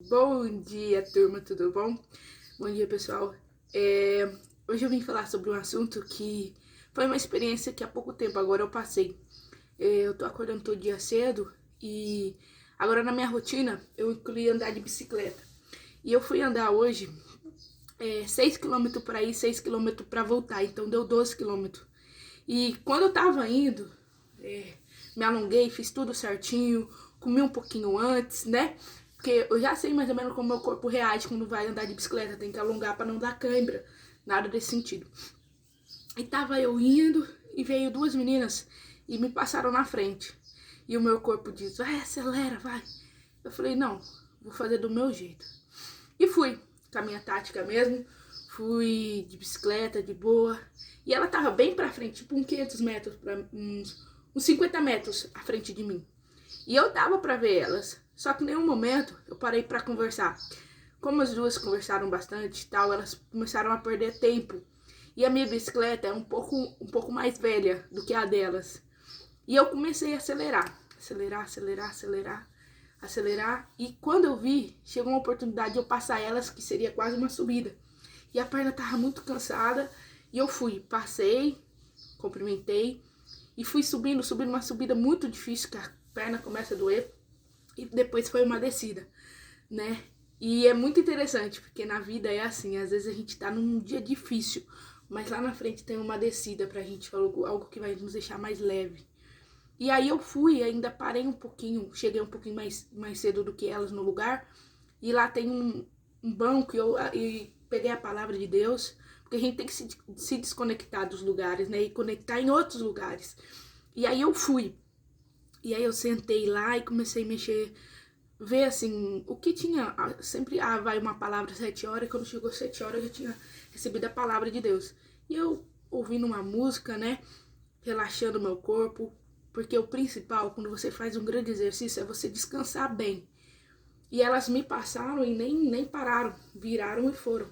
Bom dia, turma, tudo bom? Bom dia, pessoal. Hoje eu vim falar sobre um assunto que foi uma experiência que há pouco tempo agora eu passei. Eu tô acordando todo dia cedo e agora na minha rotina eu incluí andar de bicicleta. E eu fui andar hoje 6 km para ir, 6 km para voltar, então deu 12 km. E quando eu tava indo, me alonguei, fiz tudo certinho, comi um pouquinho antes, né? Porque eu já sei mais ou menos como meu corpo reage quando vai andar de bicicleta, tem que alongar para não dar cãibra, nada desse sentido. E tava eu indo e veio duas meninas e me passaram na frente. E o meu corpo diz: vai, acelera, vai. Eu falei: não, vou fazer do meu jeito. E fui, com a minha tática mesmo. Fui de bicicleta, de boa. E ela tava bem pra frente, tipo uns 500 metros, uns 50 metros à frente de mim. E eu tava pra ver elas. Só que em nenhum momento eu parei pra conversar. Como as duas conversaram bastante e tal, elas começaram a perder tempo. E a minha bicicleta é um pouco mais velha do que a delas. E eu comecei a acelerar. Acelerar. E quando eu vi, chegou uma oportunidade de eu passar elas, que seria quase uma subida. E a perna tava muito cansada. E eu fui, passei, cumprimentei. E fui subindo uma subida muito difícil, que a perna começa a doer. E depois foi uma descida, né? E é muito interessante, porque na vida é assim, às vezes a gente tá num dia difícil, mas lá na frente tem uma descida pra gente, algo que vai nos deixar mais leve. E aí eu fui, ainda parei um pouquinho, cheguei um pouquinho mais cedo do que elas no lugar. E lá tem um banco e peguei a palavra de Deus, porque a gente tem que se desconectar dos lugares, né? E conectar em outros lugares. E aí eu fui. E aí eu sentei lá e comecei a mexer, ver assim, o que tinha. Sempre vai uma palavra às 7 horas, e quando chegou às 7 horas eu já tinha recebido a palavra de Deus. E eu ouvindo uma música, né? Relaxando o meu corpo. Porque o principal, quando você faz um grande exercício, é você descansar bem. E elas me passaram e nem pararam, viraram e foram.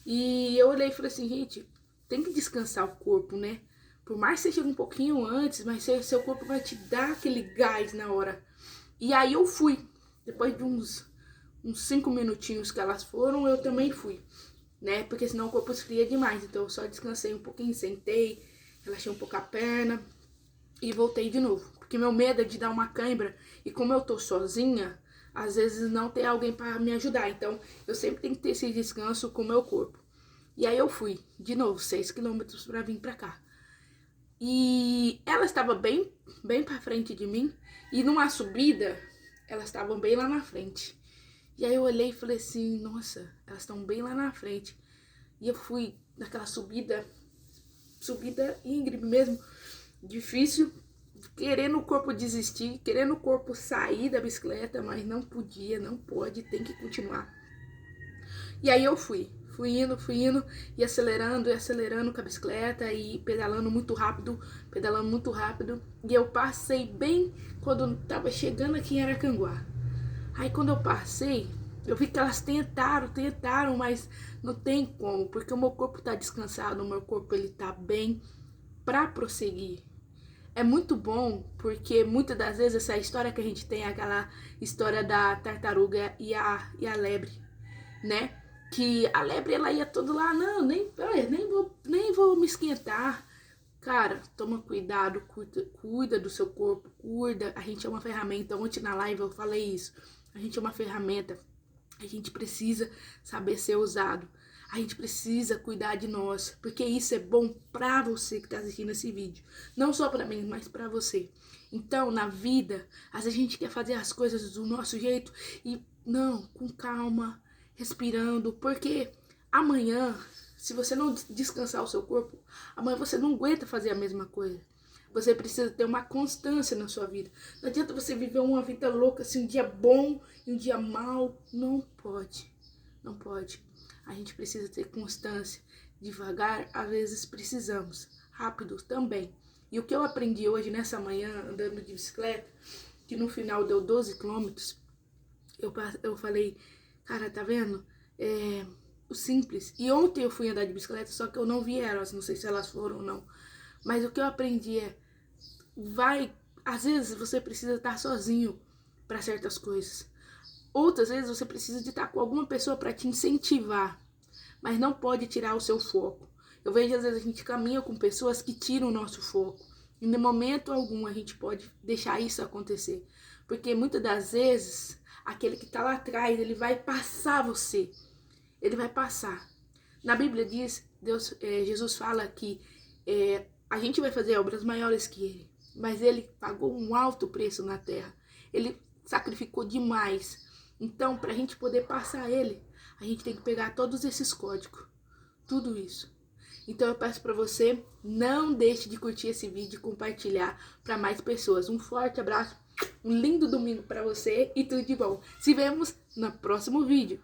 E eu olhei e falei assim, gente, tem que descansar o corpo, né? Por mais que você chegue um pouquinho antes, mas seu corpo vai te dar aquele gás na hora. E aí eu fui. Depois de uns 5 minutinhos que elas foram, eu também fui, né? Porque senão o corpo esfria demais. Então eu só descansei um pouquinho, sentei, relaxei um pouco a perna e voltei de novo. Porque meu medo é de dar uma cãibra. E como eu tô sozinha, às vezes não tem alguém para me ajudar. Então eu sempre tenho que ter esse descanso com o meu corpo. E aí eu fui, de novo, 6 quilômetros para vir para cá. E ela estava bem para frente de mim. E numa subida, elas estavam bem lá na frente. E aí eu olhei e falei assim, nossa, elas estão bem lá na frente. E eu fui naquela subida íngreme mesmo, difícil, querendo o corpo desistir, querendo o corpo sair da bicicleta, mas não podia, não pode, tem que continuar. E aí eu fui indo e acelerando com a bicicleta e pedalando muito rápido. E eu passei bem quando tava chegando aqui em Aracanguá. Aí quando eu passei, eu vi que elas tentaram, mas não tem como, porque o meu corpo tá descansado, o meu corpo ele tá bem pra prosseguir. É muito bom, porque muitas das vezes essa história que a gente tem é aquela história da tartaruga e a lebre, né? Que a lebre ela ia todo lá, não, nem vou me esquentar. Cara, toma cuidado, cuida do seu corpo, cuida. A gente é uma ferramenta. Ontem na live eu falei isso. A gente é uma ferramenta. A gente precisa saber ser usado. A gente precisa cuidar de nós, porque isso é bom pra você que tá assistindo esse vídeo. Não só pra mim, mas pra você. Então, na vida, às vezes a gente quer fazer as coisas do nosso jeito e não, com calma, respirando, porque amanhã, se você não descansar o seu corpo, amanhã você não aguenta fazer a mesma coisa. Você precisa ter uma constância na sua vida. Não adianta você viver uma vida louca, assim, um dia bom e um dia mal. Não pode. Não pode. A gente precisa ter constância. Devagar, às vezes precisamos. Rápido também. E o que eu aprendi hoje, nessa manhã, andando de bicicleta, que no final deu 12 quilômetros, eu falei, cara, tá vendo? O simples. E ontem eu fui andar de bicicleta, só que eu não vi elas, não sei se elas foram ou não. Mas o que eu aprendi às vezes você precisa estar sozinho para certas coisas. Outras vezes você precisa de estar com alguma pessoa para te incentivar, mas não pode tirar o seu foco. Eu vejo às vezes a gente caminha com pessoas que tiram o nosso foco. E no momento algum a gente pode deixar isso acontecer. Porque muitas das vezes, aquele que está lá atrás, ele vai passar você. Ele vai passar. Na Bíblia diz, Jesus fala que a gente vai fazer obras maiores que ele. Mas ele pagou um alto preço na terra. Ele sacrificou demais. Então, para a gente poder passar ele, a gente tem que pegar todos esses códigos. Tudo isso. Então eu peço para você, não deixe de curtir esse vídeo e compartilhar para mais pessoas. Um forte abraço, um lindo domingo para você e tudo de bom. Se vemos no próximo vídeo.